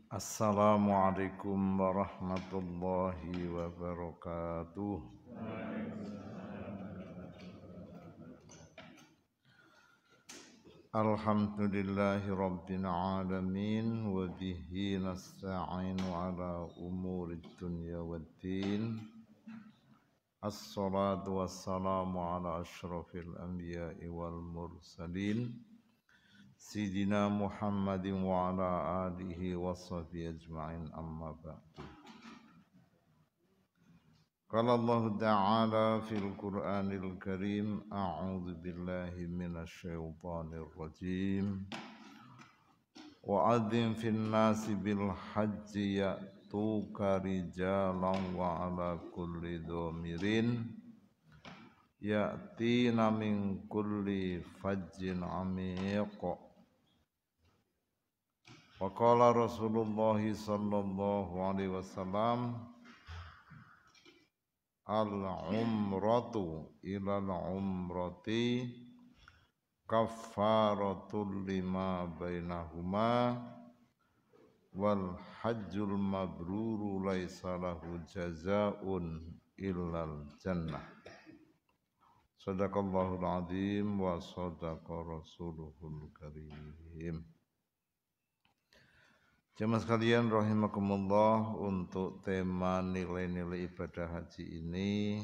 Assalamualaikum warahmatullahi wabarakatuh. Alhamdulillahi rabbil alamin wa bihi nasta'inu ala umurid dunya waddin. Assalatu wassalamu ala asyrafil anbiya'i wal mursalin Sayyidina Muhammadin wa ala alihi wa sahbihi ajma'in, amma ba'du. Qala Allah Ta'ala fil Qur'anil Karim, a'udzu billahi minasy syaithanir rajim. Wa'adzim fin nasi bil hajji ya'tuka rijalan wa ala kulli dhamirin ya'tina min kulli fajjin 'amiq. Wa qala Rasulullah sallallahu alaihi wasallam, al-umratu ilal umrati kaffaratul lima bainahuma wal hajjul mabruru laisa lahu jazaa'un illal jannah. Sadaqallahul azim wa sadaqa rasuluhul karim. Jemaah sekalian rahimakumullah, untuk tema nilai-nilai ibadah haji ini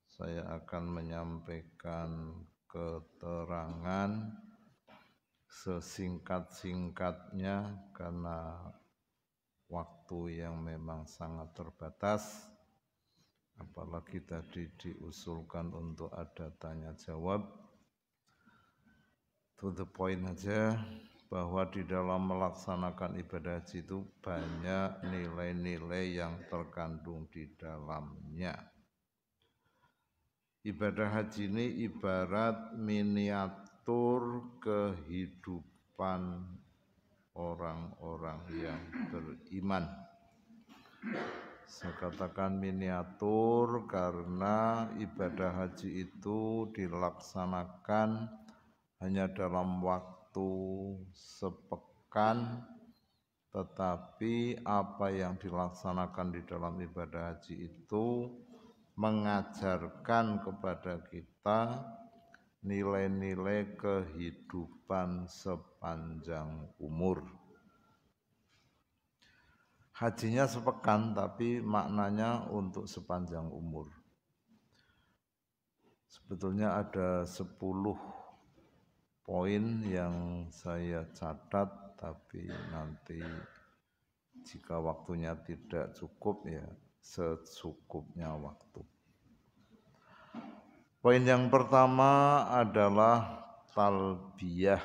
saya akan menyampaikan keterangan sesingkat-singkatnya karena waktu yang memang sangat terbatas, apalagi tadi diusulkan untuk ada tanya jawab. To the point aja, bahwa di dalam melaksanakan ibadah haji itu banyak nilai-nilai yang terkandung di dalamnya. Ibadah haji ini ibarat miniatur kehidupan orang-orang yang beriman. Saya katakan miniatur karena ibadah haji itu dilaksanakan hanya dalam waktu sepekan, tetapi apa yang dilaksanakan di dalam ibadah haji itu mengajarkan kepada kita nilai-nilai kehidupan sepanjang umur. Hajinya sepekan, tapi maknanya untuk sepanjang umur. Sebetulnya ada 10 poin yang saya catat, tapi nanti jika waktunya tidak cukup ya secukupnya waktu. Poin yang pertama adalah talbiyah.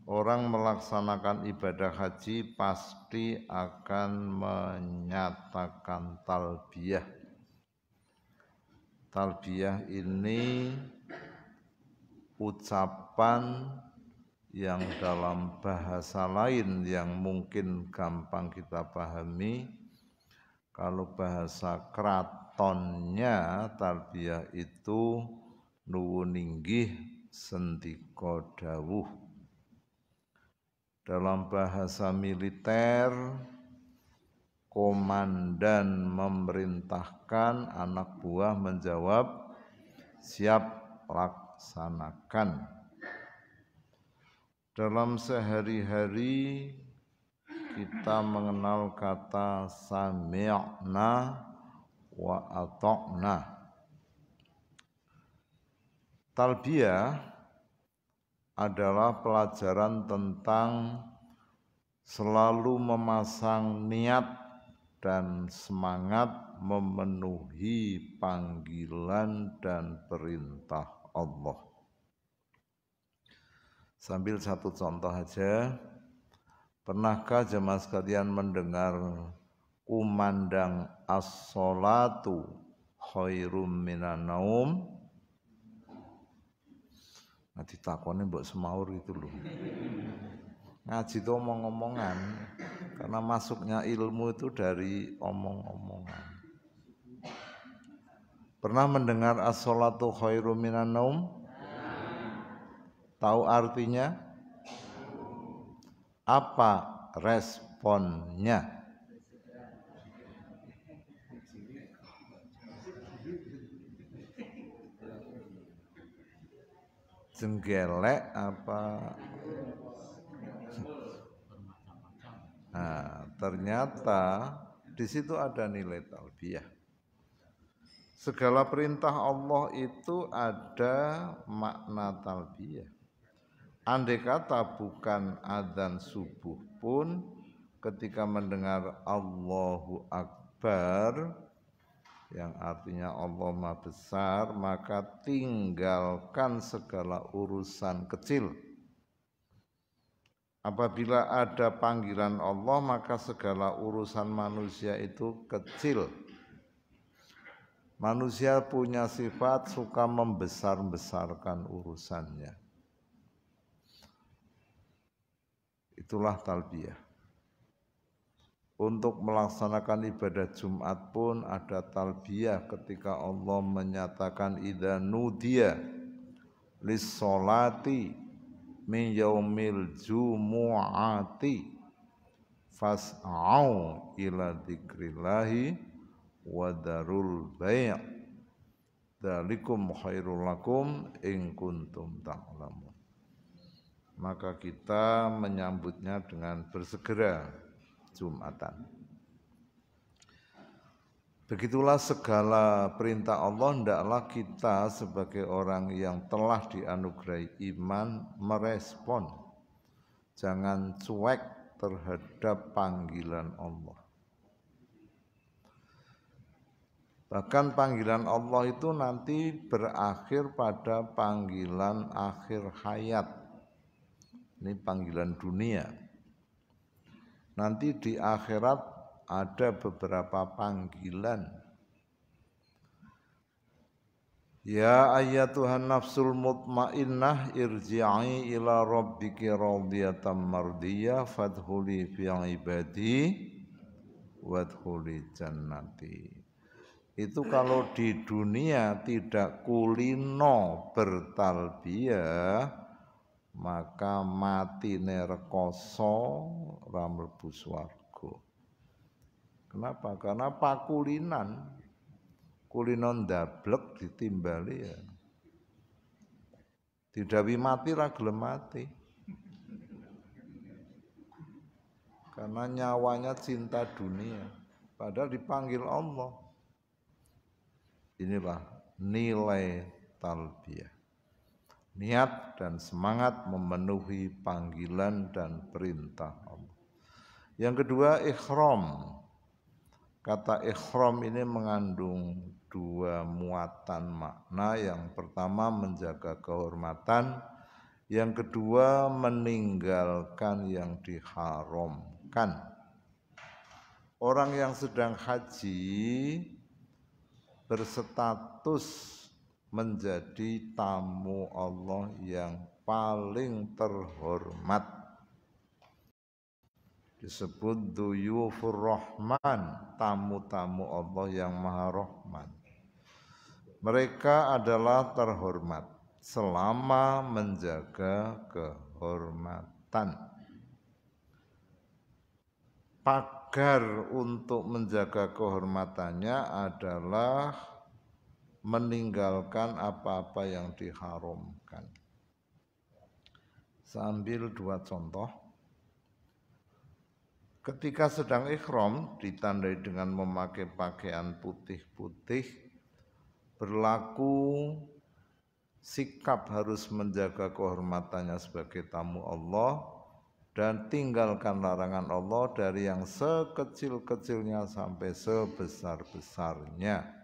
Orang melaksanakan ibadah haji pasti akan menyatakan talbiyah. Talbiyah ini ucapan yang dalam bahasa lain yang mungkin gampang kita pahami. Kalau bahasa kratonnya talbiyah itu nuwun inggih sendika dawuh. Dalam bahasa militer, komandan memerintahkan, anak buah menjawab siap laksanakan. Dalam sehari-hari kita mengenal kata sami'na wa ata'na. Talbiyah adalah pelajaran tentang selalu memasang niat dan semangat memenuhi panggilan dan perintah Allah. Sambil satu contoh aja, pernahkah jemaah sekalian mendengar kumandang as-sholatu khairum minan naum. Nah ditakoni mbok semaur itu loh. Ngaji itu omong-omongan. Karena masuknya ilmu itu dari omong-omongan. Pernah mendengar as-sholatu khairum minan naum? Tahu artinya? Apa responnya? Jenggelek apa? Nah, ternyata di situ ada nilai talbiyah. Segala perintah Allah itu ada makna talbiyah. Andai kata bukan adzan subuh pun ketika mendengar Allahu Akbar yang artinya Allah Maha Besar, maka tinggalkan segala urusan kecil. Apabila ada panggilan Allah, maka segala urusan manusia itu kecil. Manusia punya sifat suka membesar-besarkan urusannya. Itulah talbiyah. Untuk melaksanakan ibadah Jumat pun ada talbiyah ketika Allah menyatakan idza nudiya lis-sholati min yaumil jumu'ati fas'au ila dzikrillahi wa darul bai' dzalikum khairul lakum in kuntum ta'lamun. Maka kita menyambutnya dengan bersegera Jumatan. Begitulah segala perintah Allah, hendaklah kita sebagai orang yang telah dianugerahi iman merespon. Jangan cuek terhadap panggilan Allah. Bahkan panggilan Allah itu nanti berakhir pada panggilan akhir hayat. Ini panggilan dunia. Nanti di akhirat ada beberapa panggilan. Ya ayyatuhan nafsul mutmainnah irji'i ila rabbiki radiyatan mardiyah fadkhuli fi ibadi wadkhuli jannati. Itu kalau di dunia tidak kulino bertalbiyah, maka matine rekoso ra mlebu swarga. Kenapa? Karena pakulinan, kulinon ndablek ditimbali ya. Didawi mati ra gelem mati. Karena nyawanya cinta dunia, padahal dipanggil Allah. Inilah nilai talbiyah. Niat dan semangat memenuhi panggilan dan perintah Allah. Yang kedua, ikhram. Kata ikhram ini mengandung dua muatan makna. Yang pertama menjaga kehormatan, yang kedua meninggalkan yang diharamkan. Orang yang sedang haji berstatus menjadi tamu Allah yang paling terhormat. Disebut duyufur rahman, tamu-tamu Allah yang maha rahman. Mereka adalah terhormat selama menjaga kehormatan. Pagar untuk menjaga kehormatannya adalah meninggalkan apa-apa yang diharamkan. Sambil dua contoh. Ketika sedang ikhram ditandai dengan memakai pakaian putih-putih, berlaku sikap harus menjaga kehormatannya sebagai tamu Allah dan tinggalkan larangan Allah dari yang sekecil-kecilnya sampai sebesar-besarnya.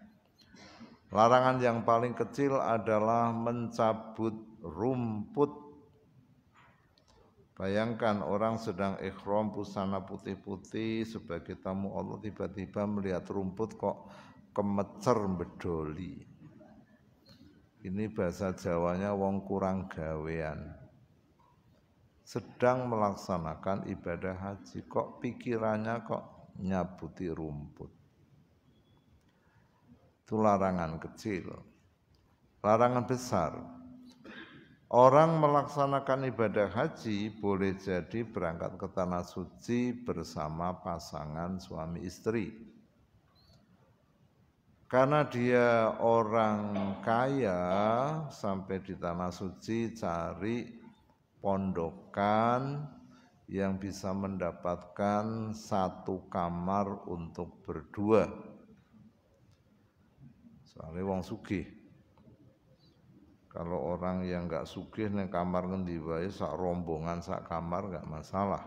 Larangan yang paling kecil adalah mencabut rumput. Bayangkan orang sedang ikhram busana putih-putih sebagai tamu Allah, tiba-tiba melihat rumput kok kemecer bedoli. Ini bahasa Jawanya wong kurang gawean. Sedang melaksanakan ibadah haji, kok pikirannya kok nyabuti rumput. Itu larangan kecil. Larangan besar. Orang melaksanakan ibadah haji boleh jadi berangkat ke tanah suci bersama pasangan suami istri. Karena dia orang kaya, sampai di tanah suci cari pondokan yang bisa mendapatkan satu kamar untuk berdua. Soalnya wong sugih. Kalau orang yang nggak sugih neng kamar ngendi wae sak rombongan sak kamar nggak masalah.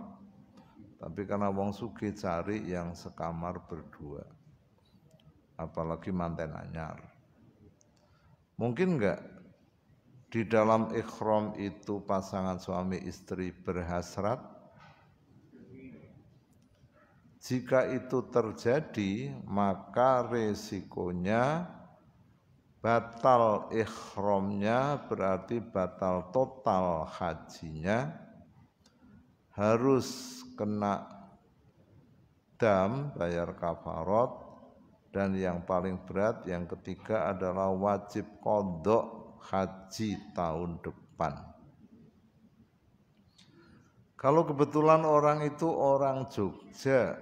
Tapi karena wong sugih cari yang sekamar berdua. Apalagi manten anyar. Mungkin nggak di dalam ikhram itu pasangan suami istri berhasrat? Jika itu terjadi, maka resikonya batal ikhramnya, berarti batal total hajinya, harus kena dam, bayar kafarat, dan yang paling berat, yang ketiga adalah wajib qadha haji tahun depan. Kalau kebetulan orang itu orang Jogja,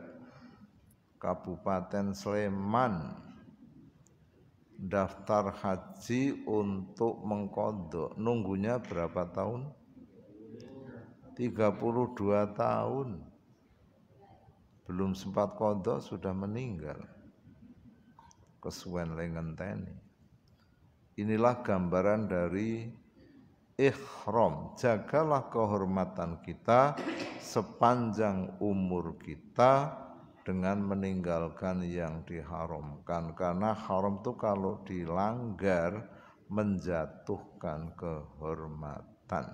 Kabupaten Sleman, daftar haji untuk mengqadha, nunggunya berapa tahun? 32 tahun. Belum sempat qadha sudah meninggal. Kesuwen le ngenteni. Inilah gambaran dari ikhram. Jagalah kehormatan kita sepanjang umur kita dengan meninggalkan yang diharamkan. Karena haram itu kalau dilanggar menjatuhkan kehormatan.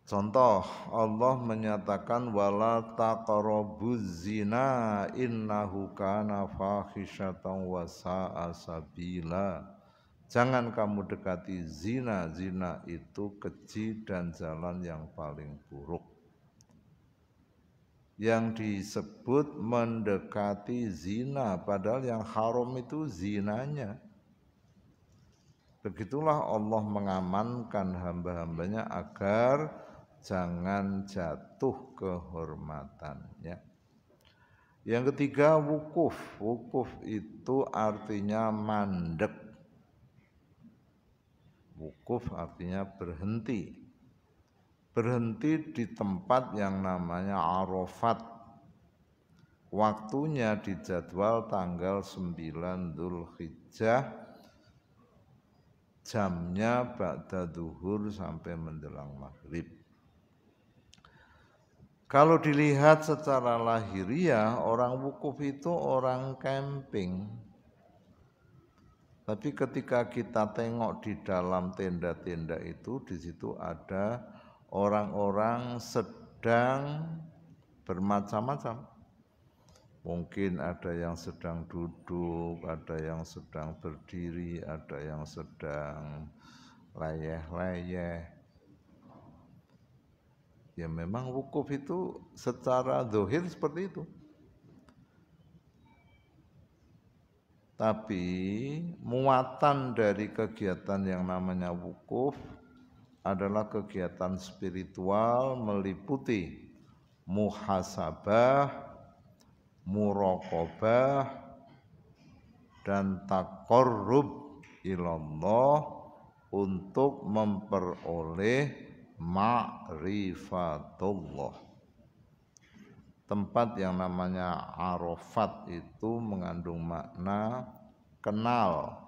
Contoh, Allah menyatakan wala taqrabuz zina innahu kana fahisyatan wa sa'a sabila. Jangan kamu dekati zina, zina itu keji dan jalan yang paling buruk. Yang disebut mendekati zina, padahal yang haram itu zinanya. Begitulah Allah mengamankan hamba-hambanya agar jangan jatuh kehormatannya. Yang ketiga, wukuf. Wukuf itu artinya mandek. Wukuf artinya berhenti. Berhenti di tempat yang namanya Arafat. Waktunya dijadwal tanggal 9 Dzulhijjah, jamnya ba'da zuhur sampai menjelang maghrib. Kalau dilihat secara lahiriah, orang wukuf itu orang camping. Tapi ketika kita tengok di dalam tenda-tenda itu, di situ ada orang-orang sedang bermacam-macam. Mungkin ada yang sedang duduk, ada yang sedang berdiri, ada yang sedang layeh-layeh. Ya memang wukuf itu secara zahir seperti itu. Tapi muatan dari kegiatan yang namanya wukuf adalah kegiatan spiritual meliputi muhasabah, muraqabah, dan taqarrub ilallah untuk memperoleh ma'rifatullah. Tempat yang namanya Arafat itu mengandung makna kenal.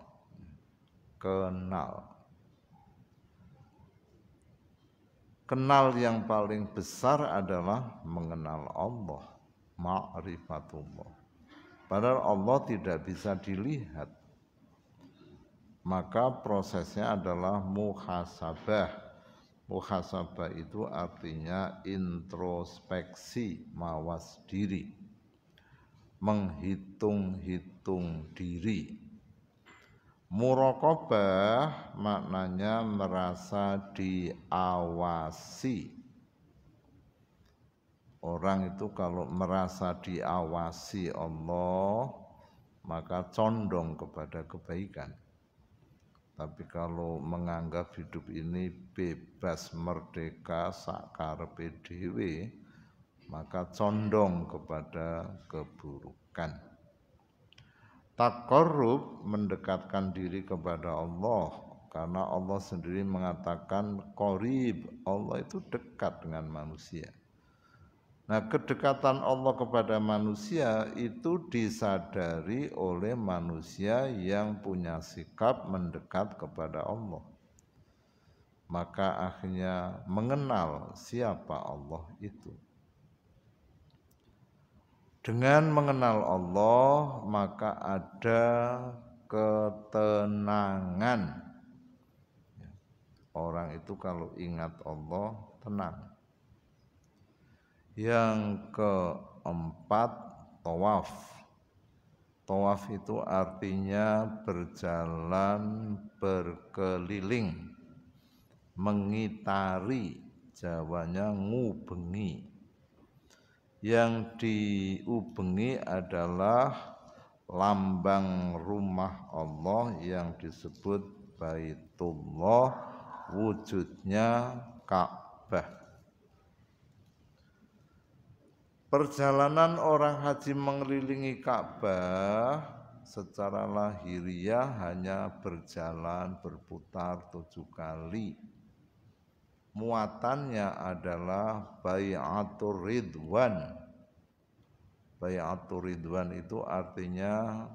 Kenal yang paling besar adalah mengenal Allah, ma'rifatullah. Padahal Allah tidak bisa dilihat. Maka prosesnya adalah muhasabah. Muhasabah itu artinya introspeksi, mawas diri. menghitung-hitung diri. Muraqabah maknanya merasa diawasi. Orang itu kalau merasa diawasi Allah, maka condong kepada kebaikan. Tapi kalau menganggap hidup ini bebas merdeka sakarepe dhewe, maka condong kepada keburukan. Taqarrub mendekatkan diri kepada Allah, karena Allah sendiri mengatakan qarib, Allah itu dekat dengan manusia. Nah, kedekatan Allah kepada manusia itu disadari oleh manusia yang punya sikap mendekat kepada Allah. Maka akhirnya mengenal siapa Allah itu. Dengan mengenal Allah, maka ada ketenangan. Orang itu kalau ingat Allah, tenang. Yang keempat, tawaf. Tawaf itu artinya berjalan berkeliling, mengitari, Jawanya ngubengi. Yang diubengi adalah lambang rumah Allah yang disebut Baitullah, wujudnya Ka'bah. Perjalanan orang haji mengelilingi Ka'bah secara lahiriah hanya berjalan berputar 7 kali. Muatannya adalah Bai'atur Ridwan. Bai'atur Ridwan itu artinya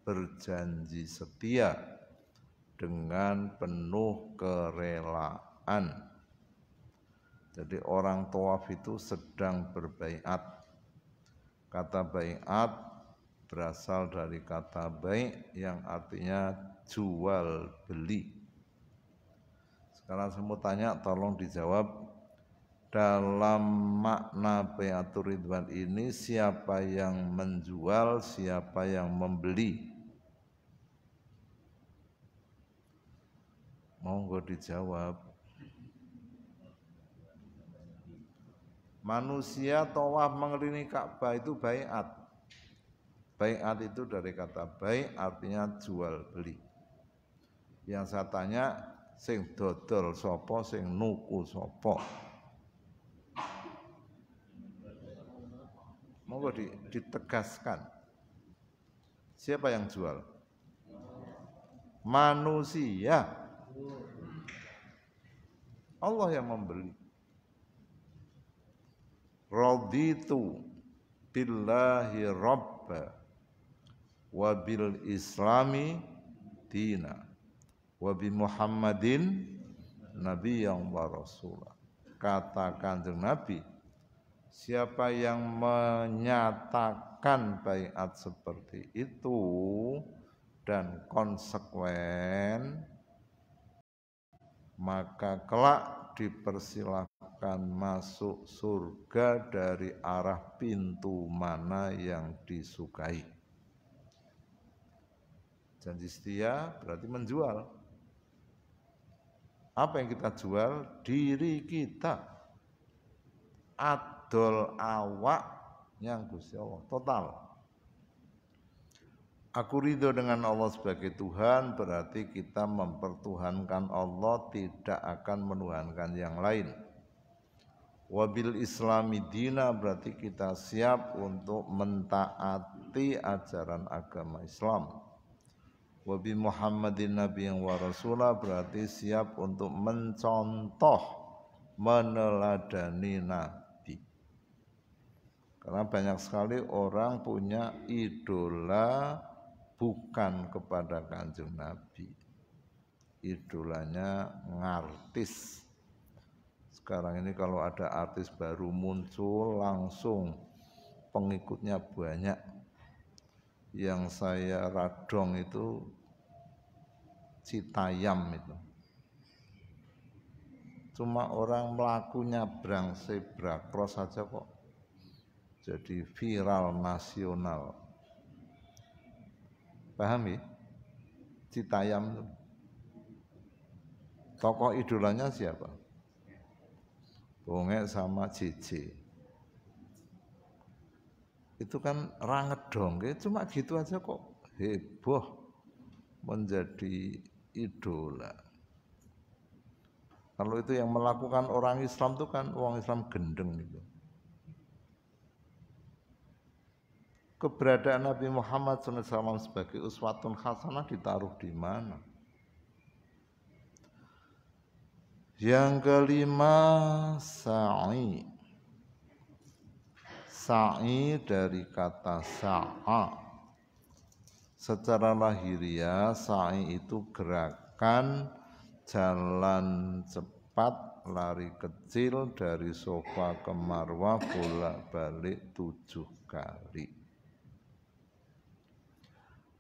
berjanji setia dengan penuh kerelaan. Jadi orang tawaf itu sedang berbaiat. Kata baiat berasal dari kata bai' yang artinya jual beli. Sekarang saya mau tanya, tolong dijawab. Dalam makna bai'atur ridwan ini siapa yang menjual, siapa yang membeli? Monggo dijawab. Manusia tawaf mengelilingi Ka'bah itu baiat. Baiat itu dari kata bai' artinya jual beli. Yang saya tanya, sing dodol sapa, sing nuku sapa? Monggo ditegaskan. Siapa yang jual? Manusia. Allah yang membeli. Raditu billahi rabba wa bil islami dina wa bi Muhammadin nabiyyan wa rasulah. Kata Kanjeng Nabi, siapa yang menyatakan baiat seperti itu dan konsekuen, maka kelak dipersilahkan masuk surga dari arah pintu mana yang disukai. Janji setia berarti menjual. Apa yang kita jual? Diri kita. Adol awak yang Gusti Allah total. Aku ridho dengan Allah sebagai Tuhan, berarti kita mempertuhankan Allah, tidak akan menuhankan yang lain. Wabil islami dina berarti kita siap untuk mentaati ajaran agama Islam. Wabi Muhammadin nabiyyan wa rasulah berarti siap untuk mencontoh, meneladani Nabi. Karena banyak sekali orang punya idola bukan kepada Kanjeng Nabi. Idolanya ngartis. Sekarang ini kalau ada artis baru muncul langsung pengikutnya banyak. Yang saya radong itu Citayam itu. Cuma orang melaku nyabrang zebra cross saja kok jadi viral nasional. Paham ya? Citayam itu. Tokoh idolanya siapa? Bongek sama JJ. Itu kan rangedong, cuma gitu aja kok heboh menjadi idola. Kalau itu yang melakukan orang Islam itu kan orang Islam gendeng gitu. Keberadaan Nabi Muhammad SAW sebagai uswatun hasanah ditaruh di mana? Yang kelima, sa'i. Sa'i dari kata sa'a. Secara lahiriah sa'i itu gerakan jalan cepat, lari kecil dari Sofa ke Marwah bolak-balik 7 kali.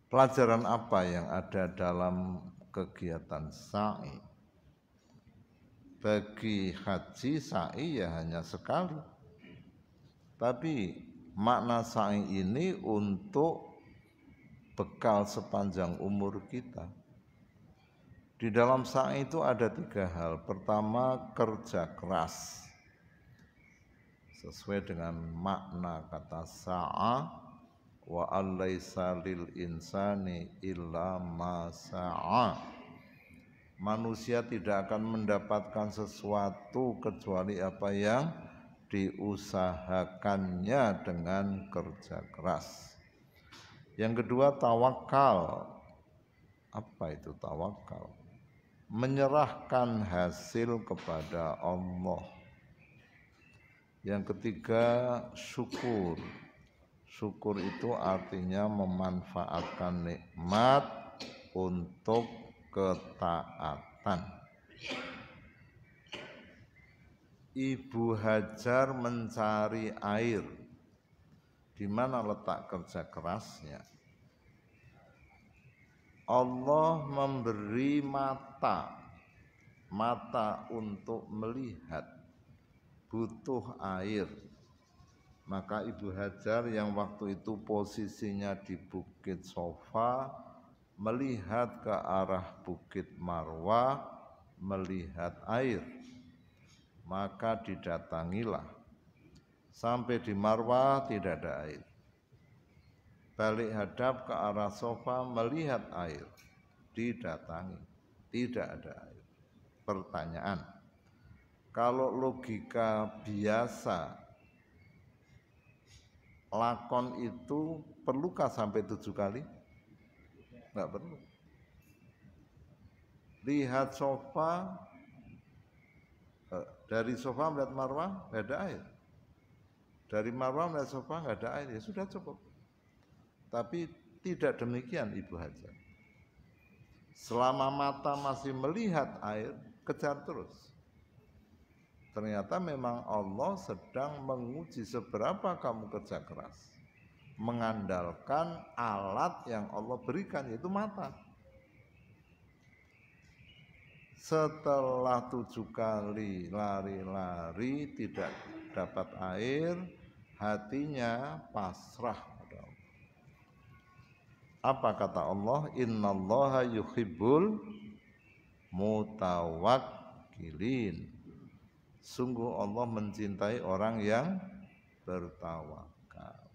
Pelajaran apa yang ada dalam kegiatan sa'i? Bagi haji sa'i ya hanya sekali. Tapi makna sa'i ini untuk bekal sepanjang umur kita. Di dalam sa'i itu ada 3 hal. Pertama, kerja keras. Sesuai dengan makna kata sa'a, wa allaisa lil insani illa ma sa'a. Manusia tidak akan mendapatkan sesuatu kecuali apa yang diusahakannya dengan kerja keras. Yang kedua, tawakal. Apa itu tawakal? Menyerahkan hasil kepada Allah. Yang ketiga, syukur. Syukur itu artinya memanfaatkan nikmat untuk ketaatan. Ibu Hajar mencari air. Di mana letak kerja kerasnya? Allah memberi mata untuk melihat, butuh air. Maka Ibu Hajar yang waktu itu posisinya di Bukit Sofa, melihat ke arah Bukit Marwah, melihat air. Maka didatangilah. Sampai di Marwah tidak ada air. Balik hadap ke arah Sofa, melihat air. Didatangi, tidak ada air. Pertanyaan, kalau logika biasa, lakon itu perlukah sampai 7 kali? Enggak perlu. Lihat Sofa, dari Sofa melihat Marwah, enggak ada air. Dari Marwah melihat Sofa, enggak ada air, ya sudah cukup. Tapi tidak demikian Ibu Hajar. Selama mata masih melihat air, kejar terus. Ternyata memang Allah sedang menguji seberapa kamu kerja keras. Mengandalkan alat yang Allah berikan, yaitu mata. Setelah 7 kali lari-lari tidak dapat air, hatinya pasrah pada Allah. Apa kata Allah? Innallaha yuhibbul mutawakkilin. Sungguh Allah mencintai orang yang bertawakal.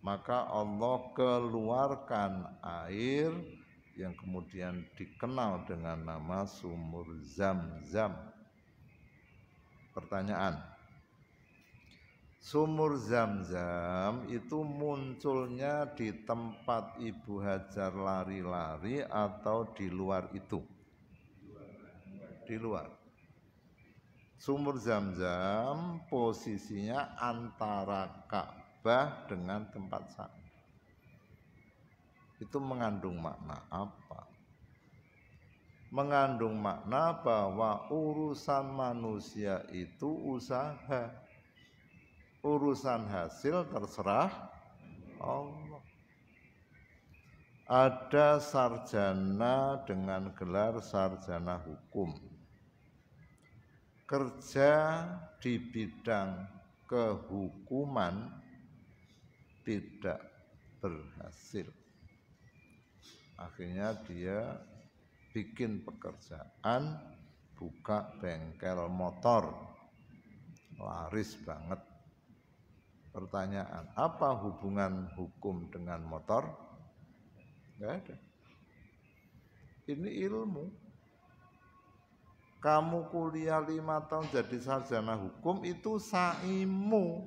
Maka Allah keluarkan air yang kemudian dikenal dengan nama sumur Zam-Zam. Pertanyaan, sumur Zam-Zam itu munculnya di tempat Ibu Hajar lari-lari atau di luar itu? Di luar. Sumur Zam-Zam posisinya antara Ka'bah dengan tempat sa'i. Itu mengandung makna apa? Mengandung makna bahwa urusan manusia itu usaha. Urusan hasil terserah Allah. Ada sarjana dengan gelar sarjana hukum. Kerja di bidang kehukuman tidak berhasil. Akhirnya dia bikin pekerjaan buka bengkel motor, laris banget. Pertanyaan, apa hubungan hukum dengan motor? Nggak ada. Ini ilmu. Kamu kuliah 5 tahun jadi sarjana hukum itu saimu.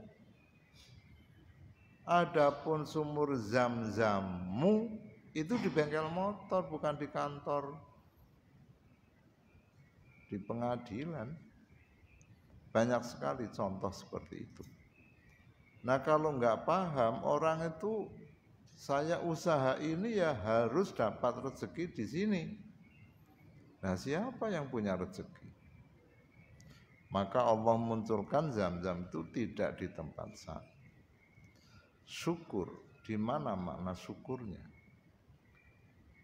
Adapun sumur zam-zammu itu di bengkel motor, bukan di kantor, di pengadilan. Banyak sekali contoh seperti itu. Nah kalau nggak paham, orang itu saya usaha ini ya harus dapat rezeki di sini. Nah siapa yang punya rezeki? Maka Allah munculkan zam-zam itu tidak di tempat sana. Syukur, di mana makna syukurnya?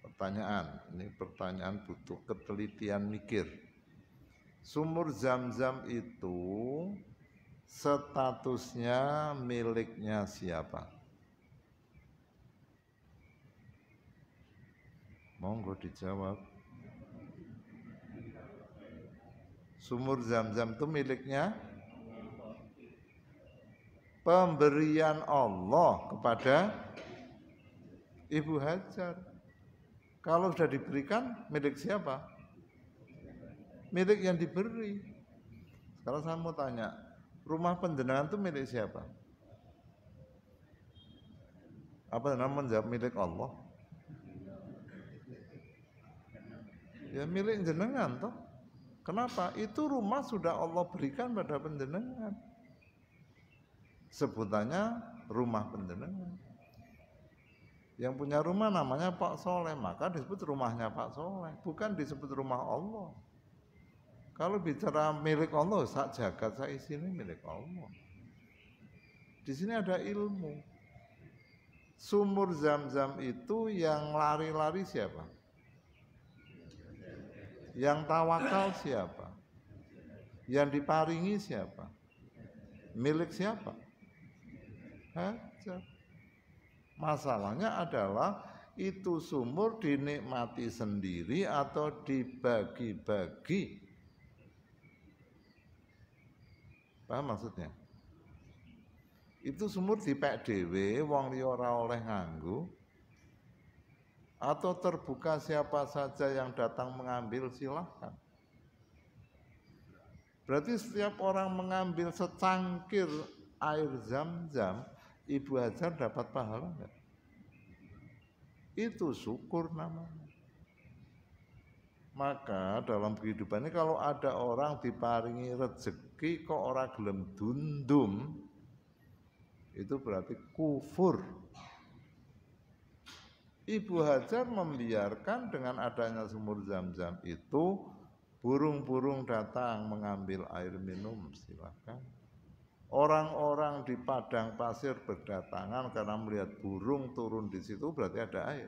Pertanyaan, ini pertanyaan butuh ketelitian mikir. Sumur zam-zam itu statusnya miliknya siapa? Monggo dijawab. Sumur zam-zam itu miliknya pemberian Allah kepada Ibu Hajar. Kalau sudah diberikan, milik siapa? Milik yang diberi. Sekarang saya mau tanya, rumah penjenengan itu milik siapa? Apa namanya menjawab milik Allah? Ya milik jenengan toh. Kenapa? Itu rumah sudah Allah berikan pada penjenengan. Sebutannya rumah penjenengan. Yang punya rumah namanya Pak Soleh, maka disebut rumahnya Pak Soleh, bukan disebut rumah Allah. Kalau bicara milik Allah, sak jagat sak isine milik Allah. Di sini ada ilmu. Sumur zam-zam itu yang lari-lari siapa? Yang tawakal siapa? Yang diparingi siapa? Milik siapa? Hajar. Masalahnya adalah itu sumur dinikmati sendiri atau dibagi-bagi. Paham maksudnya? Itu sumur dipek dhewe wong liya ora oleh nganggo, atau terbuka siapa saja yang datang mengambil silahkan. Berarti setiap orang mengambil secangkir air zam-zam, Ibu Hajar dapat pahala enggak? Itu syukur namanya. Maka dalam kehidupan ini kalau ada orang diparingi rezeki kok orang gelem dundum, itu berarti kufur. Ibu Hajar membiarkan dengan adanya sumur zam-zam itu burung-burung datang mengambil air minum, silakan. Orang-orang di padang pasir berdatangan karena melihat burung turun di situ berarti ada air.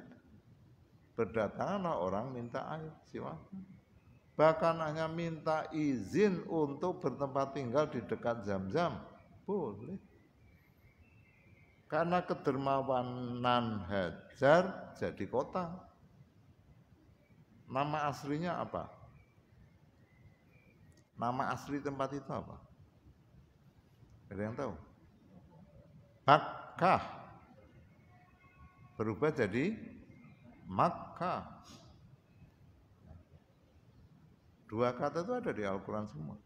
Berdatanganlah orang minta air, silakan. Bahkan hanya minta izin untuk bertempat tinggal di dekat zam-zam, boleh. Karena kedermawanan Hajar jadi kota. Nama aslinya apa? Nama asli tempat itu apa? Ada yang tahu? Makkah. Berubah jadi Makkah. Dua kata itu ada di Al-Quran semua.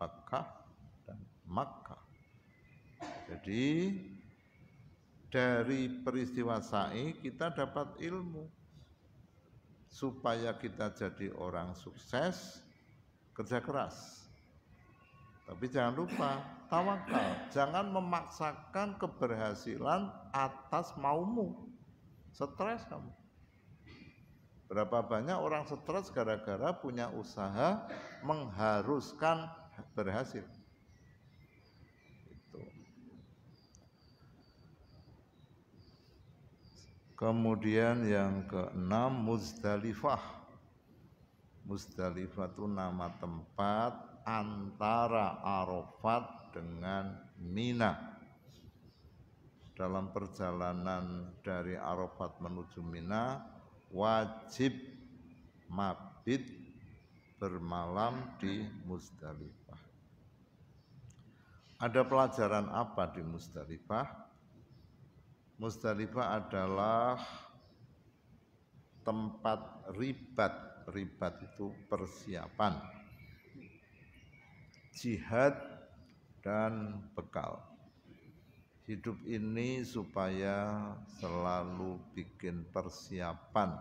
Makkah dan Makkah. Jadi dari peristiwa sa'i kita dapat ilmu supaya kita jadi orang sukses, kerja keras. Tapi jangan lupa tawakal, jangan memaksakan keberhasilan atas maumu. Stres kamu. Berapa banyak orang stres gara-gara punya usaha mengharuskan berhasil. Kemudian yang keenam Muzdalifah. Muzdalifah itu nama tempat antara Arafat dengan Mina. Dalam perjalanan dari Arafat menuju Mina, wajib mabit bermalam di Muzdalifah. Ada pelajaran apa di Muzdalifah? Muzdalifah adalah tempat ribat. Ribat itu persiapan, jihad dan bekal. Hidup ini supaya selalu bikin persiapan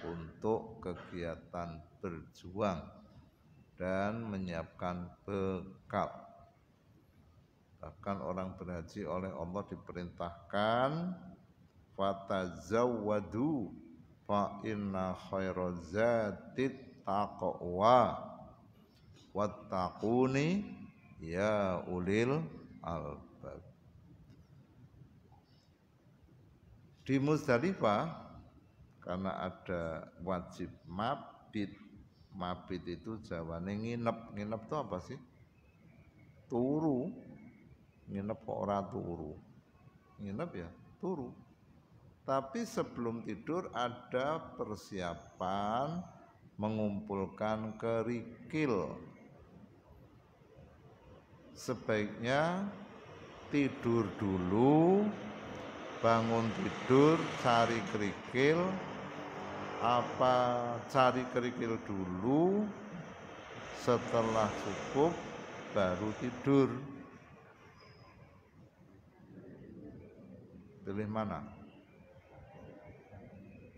untuk kegiatan berjuang dan menyiapkan bekal. Bahkan orang berhaji oleh Allah diperintahkan fatazawwadu fa inna khairazatid taqwa wattaquni ya ulil albab. Di Muzdalifah karena ada wajib mabit. Mabit itu jawane nginep. Nginep itu apa sih? Turu. Nginep kok ora turu. Nginep ya turu. Tapi sebelum tidur ada persiapan mengumpulkan kerikil. Sebaiknya tidur dulu, bangun tidur, cari kerikil. Apa cari kerikil dulu, setelah cukup baru tidur. Pilih mana?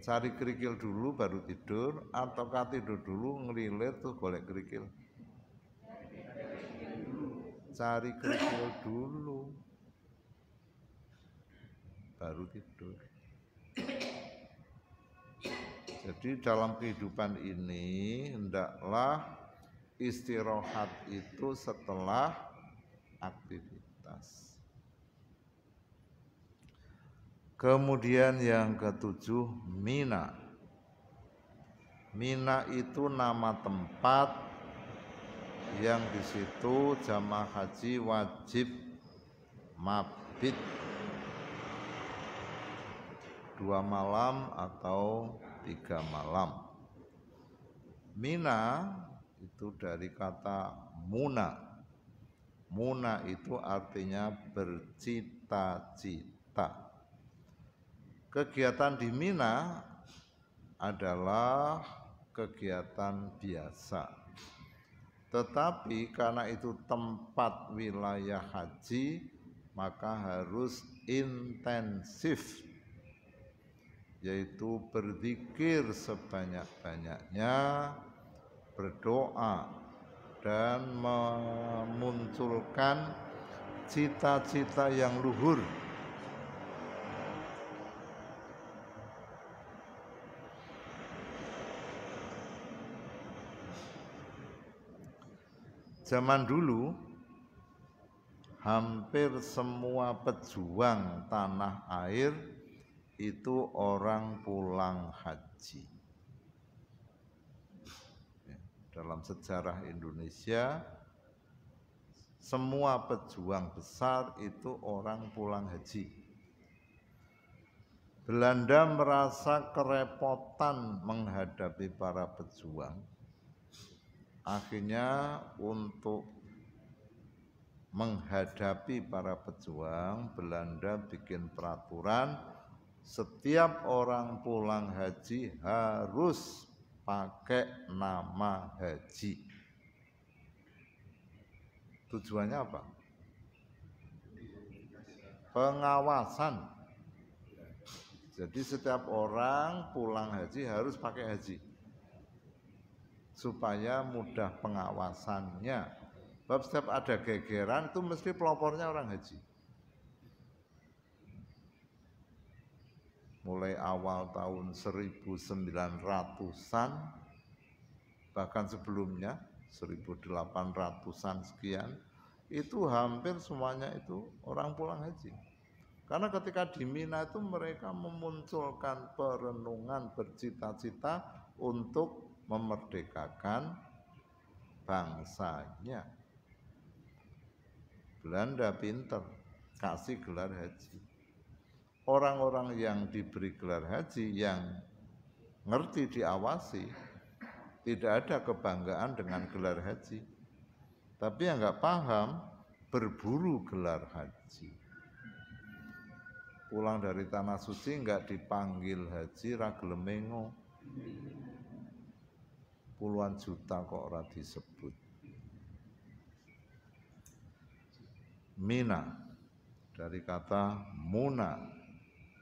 Cari kerikil dulu baru tidur, ataukah tidur dulu ngelilir tuh golek kerikil? Cari kerikil dulu baru tidur. Jadi dalam kehidupan ini hendaklah istirahat itu setelah aktivitas. Kemudian yang ketujuh, Mina. Mina itu nama tempat yang di situ jamaah haji wajib mabit 2 malam atau 3 malam. Mina itu dari kata muna. Muna itu artinya bercita-cita. Kegiatan di Mina adalah kegiatan biasa. Tetapi karena itu tempat wilayah haji, maka harus intensif, yaitu berzikir sebanyak-banyaknya, berdoa, dan memunculkan cita-cita yang luhur. Zaman dulu, hampir semua pejuang tanah air itu orang pulang haji. Dalam sejarah Indonesia, semua pejuang besar itu orang pulang haji. Belanda merasa kerepotan menghadapi para pejuang. Akhirnya untuk menghadapi para pejuang, Belanda bikin peraturan setiap orang pulang haji harus pakai nama haji. Tujuannya apa? Pengawasan. Jadi setiap orang pulang haji harus pakai haji, supaya mudah pengawasannya. Sebab setiap ada gegeran itu mesti pelopornya orang haji. Mulai awal tahun 1900-an, bahkan sebelumnya 1800-an sekian, itu hampir semuanya itu orang pulang haji. Karena ketika di Mina itu mereka memunculkan perenungan, bercita-cita untuk memerdekakan bangsanya. Belanda pinter, kasih gelar haji. Orang-orang yang diberi gelar haji yang ngerti, diawasi. Tidak ada kebanggaan dengan gelar haji. Tapi yang nggak paham, berburu gelar haji. Pulang dari tanah suci nggak dipanggil haji, ra gelem mengo. Puluhan juta kok ora disebut. Mina dari kata muna,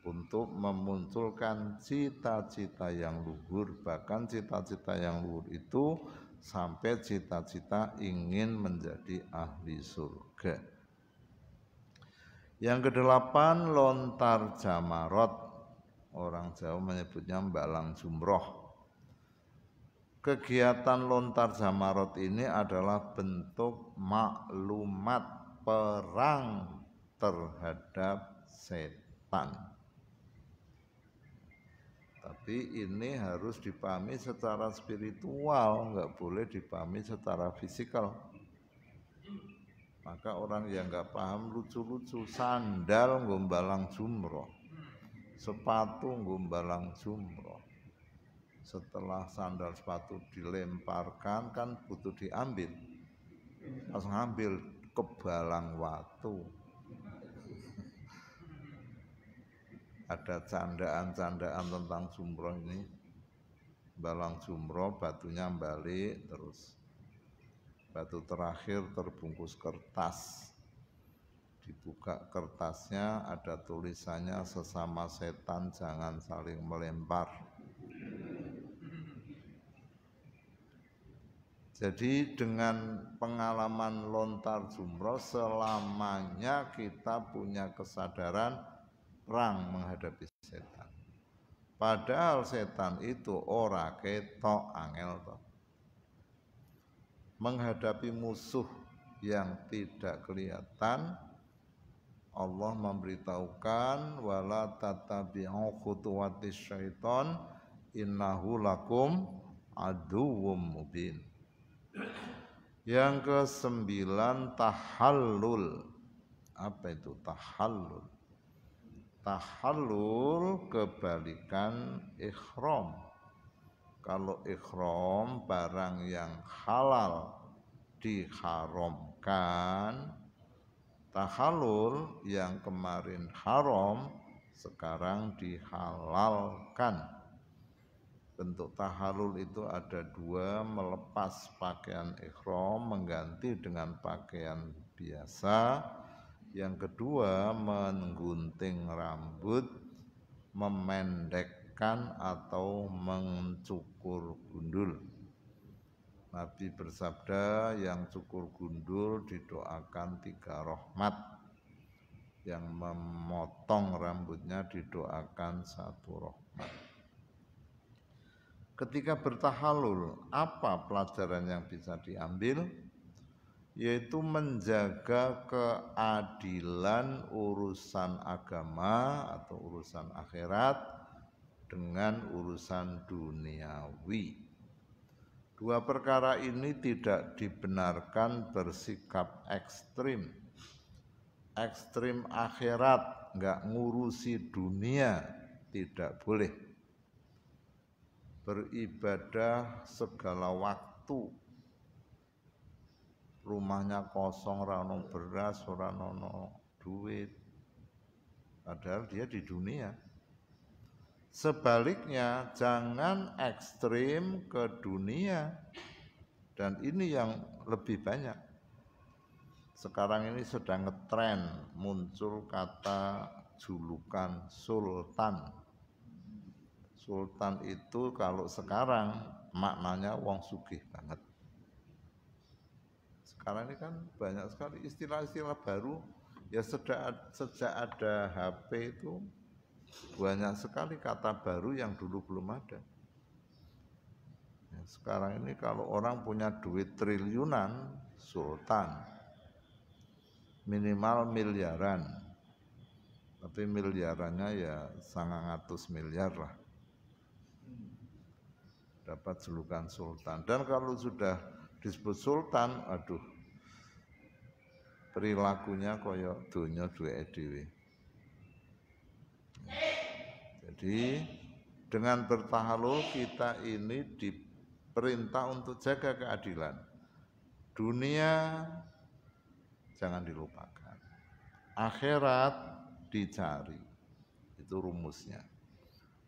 untuk memunculkan cita-cita yang luhur. Bahkan cita-cita yang luhur itu sampai cita-cita ingin menjadi ahli surga. Yang kedelapan, lontar jamarot. Orang Jawa menyebutnya mbalang jumroh. Kegiatan lontar jamarot ini adalah bentuk maklumat perang terhadap setan. Tapi ini harus dipahami secara spiritual, nggak boleh dipahami secara fisikal. Maka orang yang nggak paham lucu-lucu, sandal ngombalang jumroh, sepatu ngombalang jumroh. Setelah sandal sepatu dilemparkan kan butuh diambil, langsung ambil kebalang watu. Ada candaan-candaan tentang jumroh ini. Balang jumroh, batunya balik, terus batu terakhir terbungkus kertas. Dibuka kertasnya, ada tulisannya, sesama setan jangan saling melempar. Jadi dengan pengalaman lontar jumroh, selamanya kita punya kesadaran perang menghadapi setan. Padahal setan itu ora ketok, angel toh. Menghadapi musuh yang tidak kelihatan, Allah memberitahukan wala tatabi'u khutuwatis syaiton innahu lakum aduwwum mubin. Yang ke-9, tahallul. Apa itu tahallul? Tahallul kebalikan ikhram. Kalau ikhram barang yang halal diharamkan, tahallul yang kemarin haram sekarang dihalalkan. Bentuk tahallul itu ada dua, melepas pakaian ikhram, mengganti dengan pakaian biasa. Yang kedua, menggunting rambut, memendekkan atau mencukur gundul. Nabi bersabda, yang cukur gundul didoakan 3 rahmat. Yang memotong rambutnya didoakan 1 rahmat. Ketika bertahallul, apa pelajaran yang bisa diambil? Yaitu menjaga keadilan urusan agama atau urusan akhirat dengan urusan duniawi. Dua perkara ini tidak dibenarkan bersikap ekstrim. Ekstrim akhirat, nggak ngurusi dunia, tidak boleh. Beribadah segala waktu, rumahnya kosong, ora ono beras, ora ono duit, padahal dia di dunia. Sebaliknya, jangan ekstrim ke dunia, dan ini yang lebih banyak. Sekarang ini sedang ngetren, muncul kata julukan sultan. Sultan itu kalau sekarang maknanya wong sugih banget. Sekarang ini kan banyak sekali istilah-istilah baru. Ya sejak ada HP itu banyak sekali kata baru yang dulu belum ada. Ya, sekarang ini kalau orang punya duit triliunan, sultan. Minimal miliaran. Tapi miliarannya ya 900 miliar lah. Dapat julukan sultan. Dan kalau sudah disebut sultan, aduh, perilakunya koyo donya duweke dhewe. Jadi Dengan bertahalul kita ini diperintah untuk jaga keadilan. Dunia jangan dilupakan. Akhirat dicari. Itu rumusnya.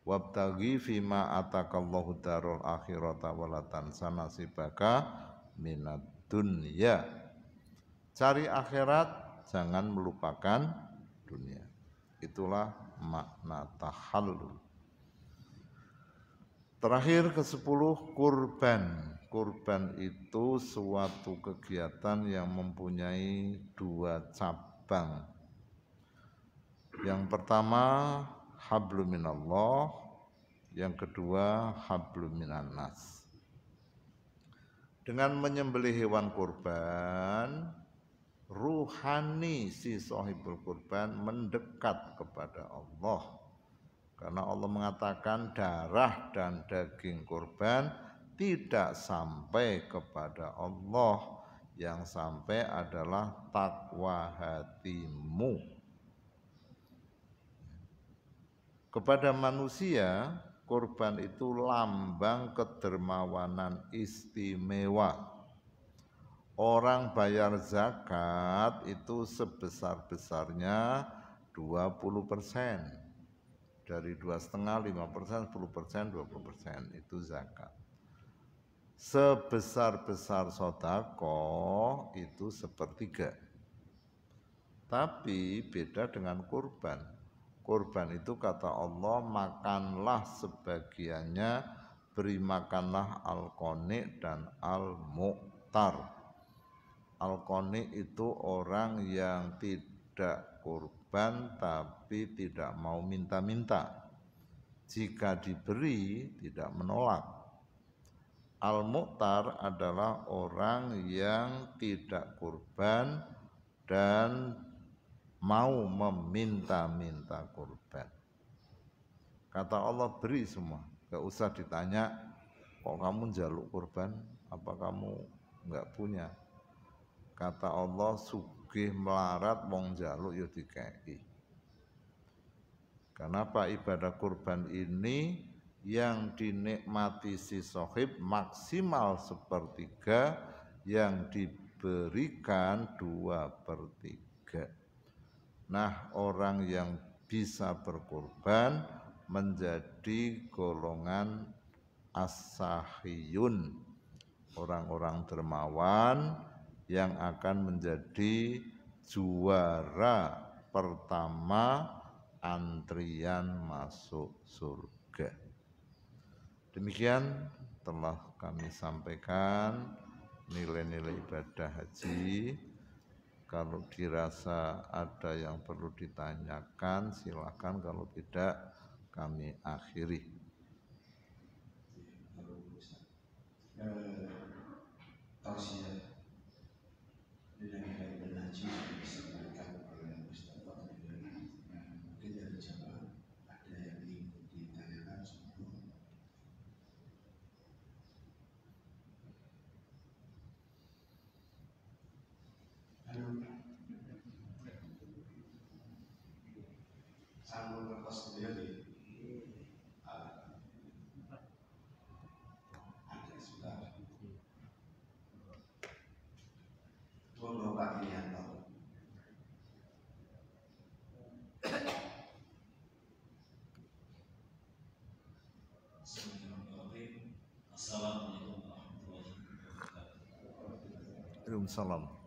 Wabtaghi fima atakallahu darul akhirata wala tansa nasibaka minad dunya. Cari akhirat, jangan melupakan dunia. Itulah makna tahallul. Terakhir ke-10, kurban. Kurban itu suatu kegiatan yang mempunyai 2 cabang. Yang pertama hablum minallah, yang kedua hablum minan nas. Dengan menyembelih hewan kurban, ruhani si sahibul kurban mendekat kepada Allah. Karena Allah mengatakan darah dan daging kurban tidak sampai kepada Allah, yang sampai adalah takwa hatimu. Kepada manusia, kurban itu lambang kedermawanan istimewa. Orang bayar zakat itu sebesar-besarnya 20%. Dari 2,5, 5%, 10%, 20% itu zakat. Sebesar-besar sedekah itu 1/3. Tapi beda dengan kurban. Kurban itu kata Allah, makanlah sebagiannya, beri makanlah al-qani dan al-mu'tar. Al-qani itu orang yang tidak kurban tapi tidak mau minta-minta. Jika diberi tidak menolak. Al-mu'tar adalah orang yang tidak kurban dan mau meminta-minta kurban. Kata Allah, beri semua, gak usah ditanya, kok kamu njaluk kurban, apa kamu gak punya. Kata Allah, sugih melarat wong njaluk ya dikei. Kenapa ibadah kurban ini yang dinikmati si sohib maksimal 1/3, yang diberikan 2/3. Nah, orang yang bisa berkurban menjadi golongan as-sahiyun, orang-orang dermawan yang akan menjadi juara pertama antrian masuk surga. Demikian telah kami sampaikan nilai-nilai ibadah haji. Kalau dirasa ada yang perlu ditanyakan, silakan. Kalau tidak, kami akhiri. Tausiah dengan ibadah haji disampaikan oleh Ustaz Fadil. Mungkin dari jamaah ada yang ingin ditanyakan sebelum. Sambung kertas beliau di ada sudah. Tolong Pak Irianto. Assalamualaikum warahmatullahi wabarakatuh. Waalaikumsalam.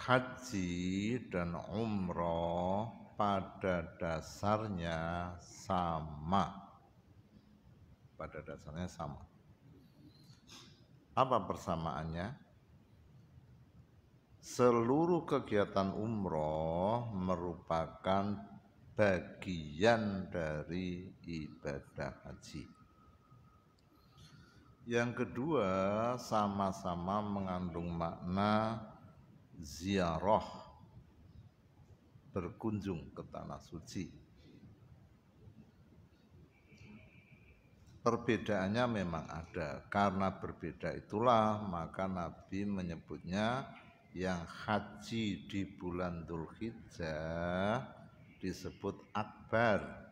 haji dan umroh pada dasarnya sama. Pada dasarnya sama. Apa persamaannya? Seluruh kegiatan umroh merupakan bagian dari ibadah haji. Yang kedua, sama-sama mengandung makna ziarah, berkunjung ke tanah suci. Perbedaannya memang ada, karena berbeda itulah maka Nabi menyebutnya yang haji di bulan Dzulhijjah disebut akbar,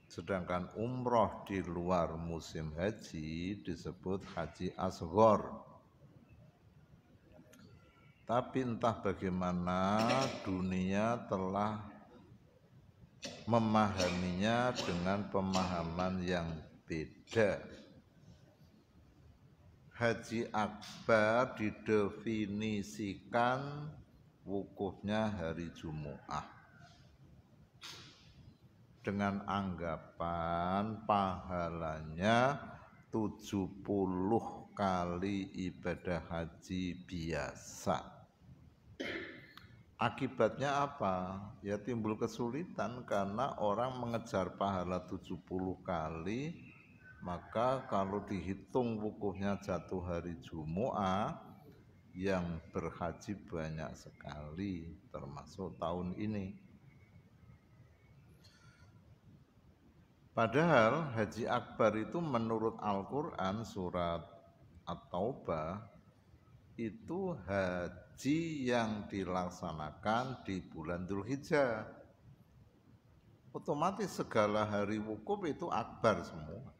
sedangkan umroh di luar musim haji disebut haji asghar. Tapi entah bagaimana dunia telah memahaminya dengan pemahaman yang beda. Haji akbar didefinisikan wukufnya hari Jumu'ah dengan anggapan pahalanya 70 kali ibadah haji biasa. Akibatnya apa? Ya timbul kesulitan karena orang mengejar pahala 70 kali, maka kalau dihitung wukufnya jatuh hari Jumu'ah, yang berhaji banyak sekali, termasuk tahun ini. Padahal haji akbar itu menurut Al-Quran surat At-Taubah itu haji yang dilaksanakan di bulan Dzulhijjah. Otomatis segala hari wukuf itu akbar semua.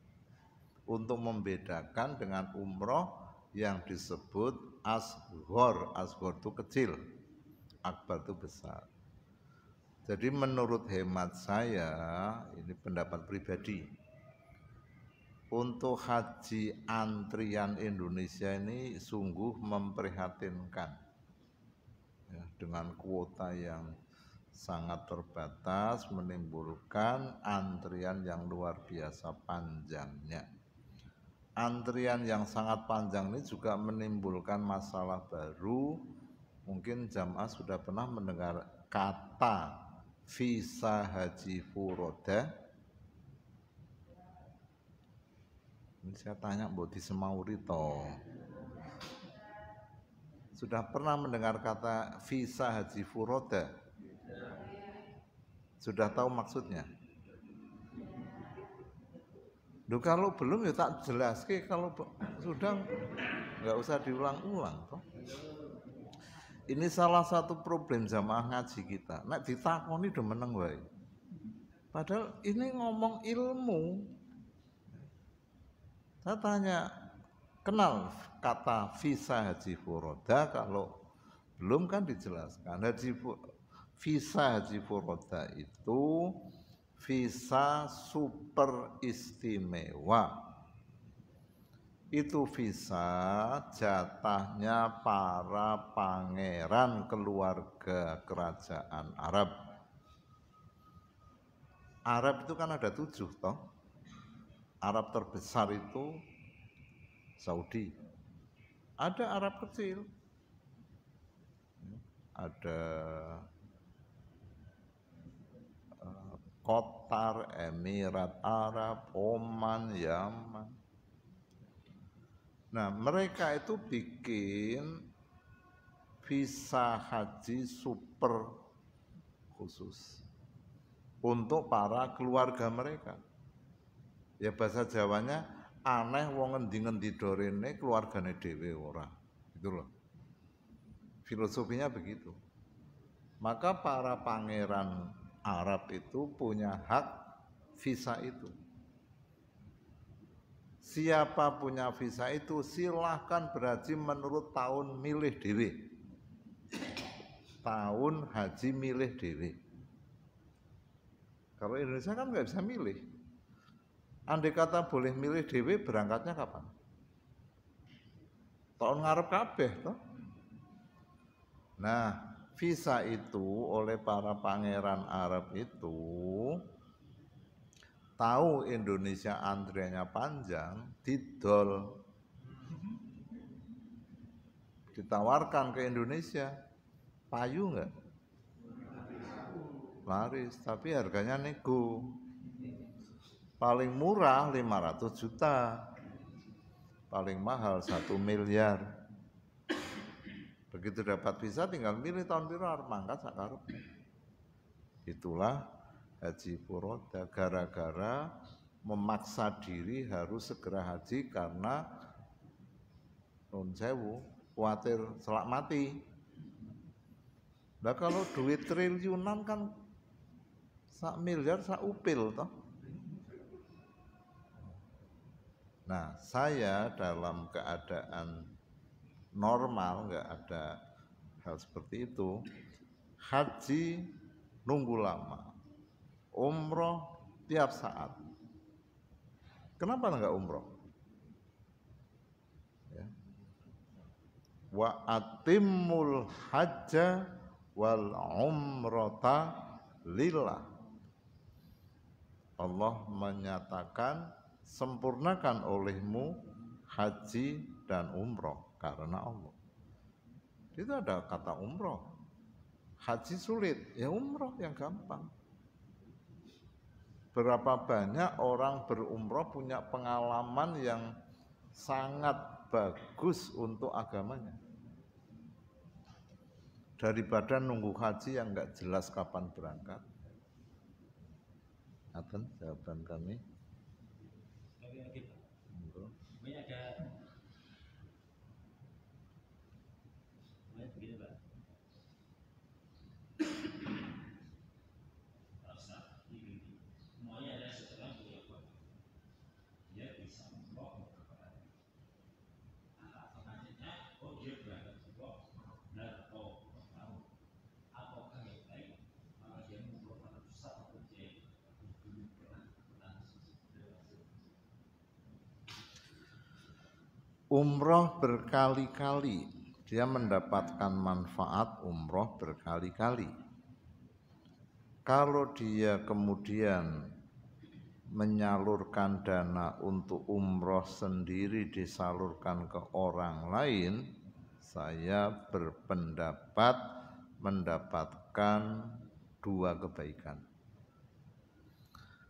Untuk membedakan dengan umroh yang disebut asghar. Asghar itu kecil, akbar itu besar. Jadi menurut hemat saya, ini pendapat pribadi, untuk haji antrian Indonesia ini sungguh memprihatinkan ya, dengan kuota yang sangat terbatas menimbulkan antrian yang luar biasa panjangnya. Antrian yang sangat panjang ini juga menimbulkan masalah baru. Mungkin jamaah sudah pernah mendengar kata visa haji furoda. Ini saya tanya Mbok di Semauri toh. Sudah pernah mendengar kata visa haji furoda? Sudah tahu maksudnya? Duh, kalau belum ya tak jelas. Kalau sudah nggak usah diulang-ulang toh. Ini salah satu problem jamaah ngaji kita. Nek ditakoni udah meneng wae. Padahal ini ngomong ilmu. Saya tanya, kenal kata visa haji furoda? Kalau belum kan dijelaskan. Visa haji furoda itu visa super istimewa. Itu visa jatahnya para pangeran keluarga kerajaan Arab. Arab itu kan ada 7 toh. Arab terbesar itu Saudi. Ada Arab kecil. Ada Qatar, Emirat Arab, Oman, Yaman. Nah, mereka itu bikin visa haji super khusus untuk para keluarga mereka. Ya bahasa Jawanya aneh wong ngendi-ngendi dorene keluargane dhewe ora. Gitu loh. Filosofinya begitu. Maka para pangeran Arab itu punya hak visa itu. Siapa punya visa itu silahkan berhaji menurut tahun milih dhewe. Tahun haji milih dhewe. Kalau Indonesia kan nggak bisa milih. Andai kata boleh milih dhewe, berangkatnya kapan? Tahun ngarep kabeh toh. Nah, visa itu oleh para pangeran Arab itu tahu Indonesia antriannya panjang, didol, ditawarkan ke Indonesia, payu nggak? Laris, tapi harganya nego. Paling murah 500 juta, paling mahal 1 miliar. Begitu dapat visa tinggal milih tahun piro mangkat sakarep. Itulah Haji Furoda gara-gara memaksa diri harus segera haji karena nun sewu khawatir selak mati. Nah kalau duit triliunan kan 1 miliar sak upil toh. Nah saya dalam keadaan normal nggak ada hal seperti itu, haji nunggu lama, umroh tiap saat. Kenapa nggak umroh? Ya. Wa atimmul hajja wal umrata lillah. Allah menyatakan sempurnakan olehmu haji dan umroh karena Allah. Itu ada kata umroh. Haji sulit, ya umroh yang gampang. Berapa banyak orang berumroh punya pengalaman yang sangat bagus untuk agamanya. Daripada nunggu haji yang nggak jelas kapan berangkat. Aten jawaban kami. Umroh berkali-kali, dia mendapatkan manfaat umroh berkali-kali. Kalau dia kemudian menyalurkan dana untuk umroh sendiri disalurkan ke orang lain, saya berpendapat mendapatkan 2 kebaikan.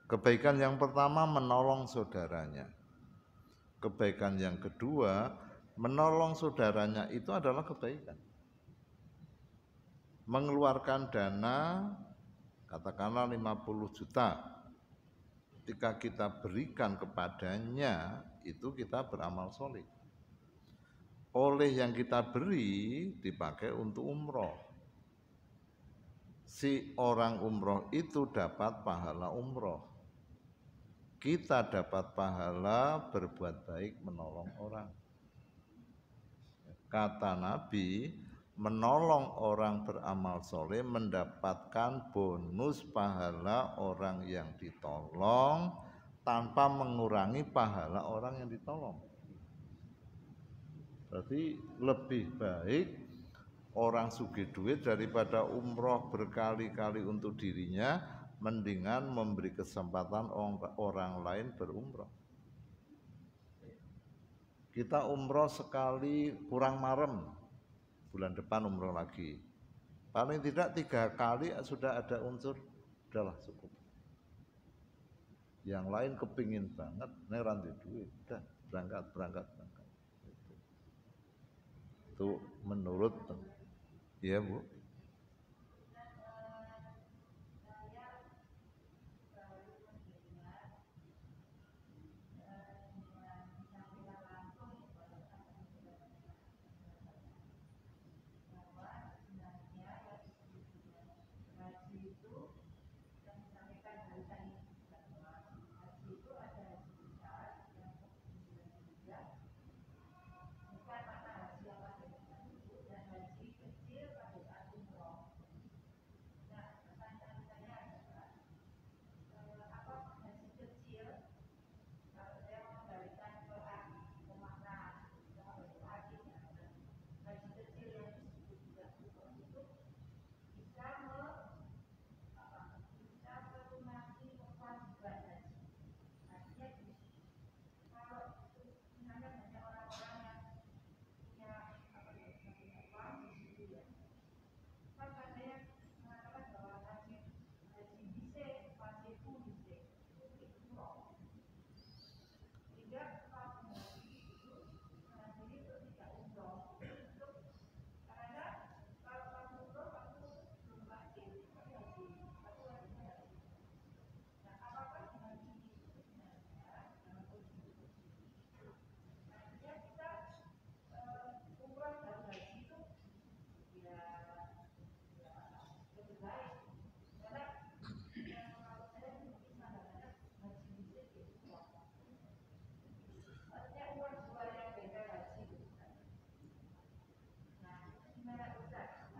Kebaikan yang pertama menolong saudaranya. Kebaikan yang kedua, menolong saudaranya itu adalah kebaikan. Mengeluarkan dana, katakanlah 50 juta, ketika kita berikan kepadanya, itu kita beramal soleh. Oleh yang kita beri, dipakai untuk umroh. Si orang umroh itu dapat pahala umroh. Kita dapat pahala berbuat baik menolong orang. Kata Nabi, menolong orang beramal soleh mendapatkan bonus pahala orang yang ditolong tanpa mengurangi pahala orang yang ditolong. Berarti lebih baik orang sugih duit daripada umroh berkali-kali untuk dirinya, mendingan memberi kesempatan orang lain berumroh. Kita umroh sekali kurang marem, bulan depan umroh lagi. Paling tidak 3 kali sudah ada unsur, udahlah cukup. Yang lain kepingin banget, neranti duit, udah berangkat. Itu menurut, ya Bu.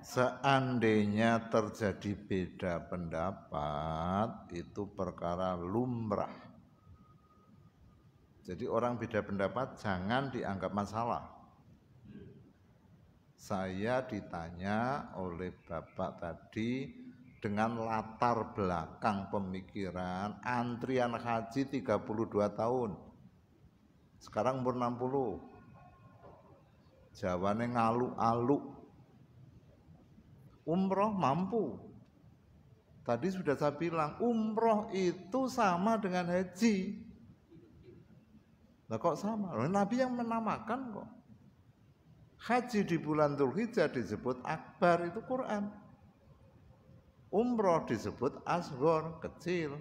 Seandainya terjadi beda pendapat, itu perkara lumrah. Jadi orang beda pendapat jangan dianggap masalah. Saya ditanya oleh Bapak tadi dengan latar belakang pemikiran antrian haji 32 tahun. Sekarang umur 60. Jawane ngaluk-aluk. Umroh mampu. Tadi sudah saya bilang, umroh itu sama dengan haji. Nah kok sama? Nabi yang menamakan kok. Haji di bulan Dzulhijjah disebut akbar, itu Quran. Umroh disebut asghar, kecil.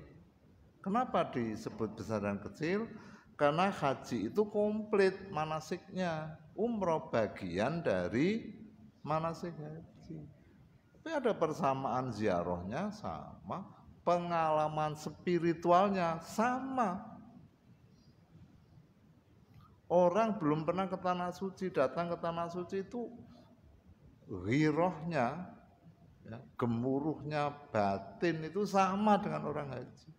Kenapa disebut besar dan kecil? Karena haji itu komplit manasiknya. Umroh bagian dari manasik haji. Tapi ada persamaan ziarahnya sama, pengalaman spiritualnya sama. Orang belum pernah ke tanah suci, datang ke tanah suci itu ghirohnya, ya, gemuruhnya batin itu sama dengan orang haji.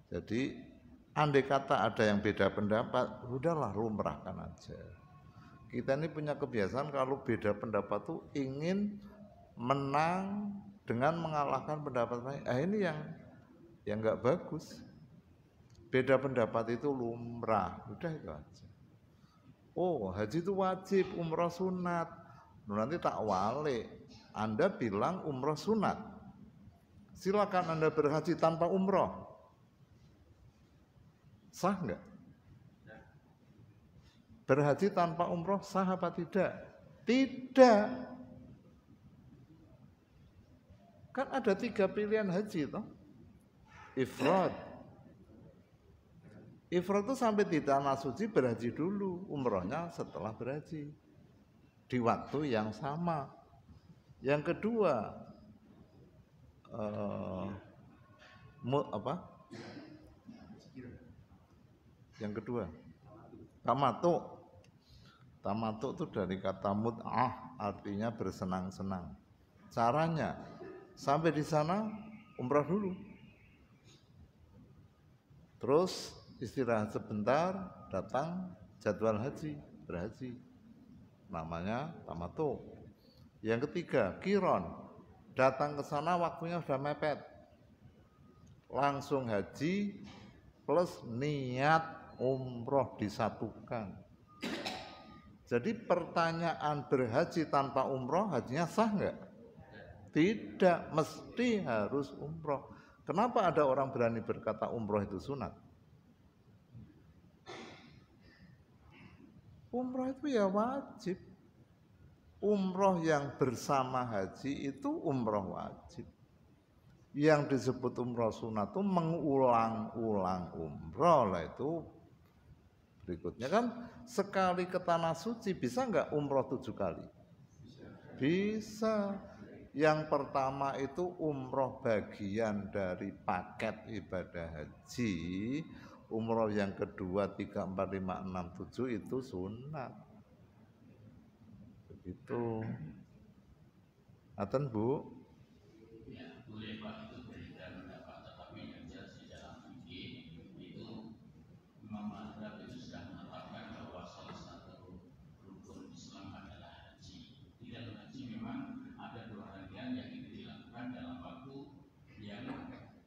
Jadi andai kata ada yang beda pendapat, udahlah lumrahkan aja. Kita ini punya kebiasaan kalau beda pendapat tuh ingin menang dengan mengalahkan pendapat lain. Ini yang nggak bagus. Beda pendapat itu lumrah, udah itu aja. Oh, haji itu wajib, umrah sunat. Nanti tak wale, Anda bilang umrah sunat. Silakan Anda berhaji tanpa umrah. Sah nggak? Berhaji tanpa umroh sah apa tidak? Tidak. Kan ada 3 pilihan haji toh. Ifrad. Ifrad itu sampai di tanah suci berhaji dulu, umrohnya setelah berhaji. Di waktu yang sama. Yang kedua, Yang kedua, tamattu. Tamattu itu dari kata mut'ah, artinya bersenang-senang. Caranya, sampai di sana umrah dulu. Terus istirahat sebentar, datang jadwal haji, berhaji. Namanya tamattu. Yang ketiga, qiran. Datang ke sana waktunya sudah mepet. Langsung haji plus niat umroh disatukan. Jadi pertanyaan berhaji tanpa umroh, hajinya sah nggak? Tidak, mesti harus umroh. Kenapa ada orang berani berkata umroh itu sunat? Umroh itu ya wajib. Umroh yang bersama haji itu umroh wajib. Yang disebut umroh sunat itu mengulang-ulang umroh lah itu. Berikutnya kan sekali ke tanah suci bisa nggak umroh 7 kali? Bisa. Yang pertama itu umroh bagian dari paket ibadah haji. Umroh yang kedua 3, 4, 5, 6, 7 itu sunat. Begitu. Aten Bu? Ya, boleh Pak, itu berbeda pendapat, tetapi yang jelas di dalam fikih itu Imam Mazhab itu sudah menetapkan bahwa salah satu rukun Islam adalah haji. Di dalam haji memang ada 2 rangkaian yang itu dilakukan dalam waktu yang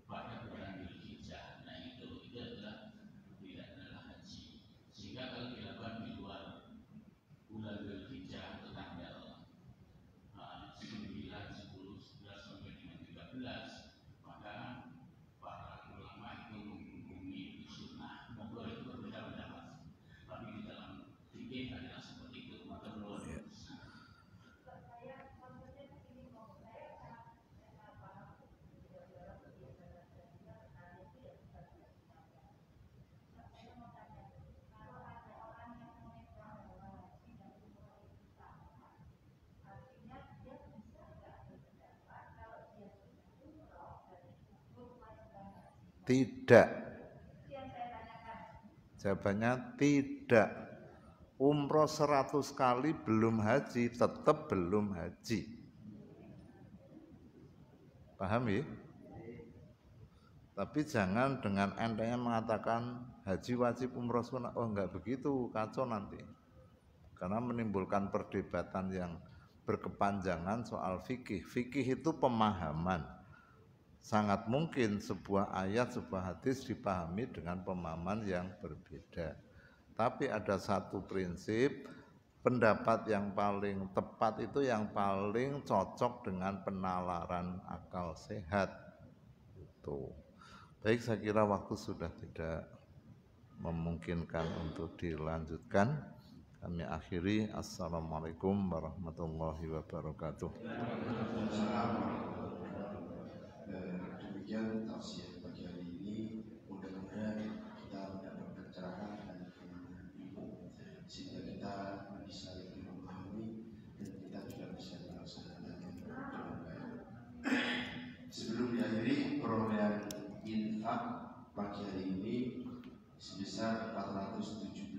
pada bulan Dzulhijjah. Nah itu adalah haji. Sehingga kalau dilakukan di luar bulan Dzulhijjah atau tanggal 9, 10, 11 sampai dengan 13, maka para ulama itu menghukumi sunnah. Monggo itu berbeda pendapat. Tapi di dalam fikih adalah seperti itu. Maka Tidak. Jawabannya tidak. umroh 100 kali belum haji, tetap belum haji. Paham ya? Tapi jangan dengan entengnya mengatakan haji wajib umroh sunnah. Oh enggak begitu, kacau nanti. Karena menimbulkan perdebatan yang berkepanjangan soal fikih. Fikih itu pemahaman. Sangat mungkin sebuah ayat, sebuah hadis dipahami dengan pemahaman yang berbeda. Tapi ada satu prinsip, pendapat yang paling tepat itu yang paling cocok dengan penalaran akal sehat. Itu. Baik, saya kira waktu sudah tidak memungkinkan untuk dilanjutkan. Kami akhiri. Assalamualaikum warahmatullahi wabarakatuh. Demikian tafsir pagi hari ini. Mudah-mudahan kita mendapat pencerahan dan ilmu sehingga kita bisa lebih memahami dan kita juga bisa melaksanakan dengan baik. Sebelum diakhiri, perolehan infak pagi hari ini sebesar 417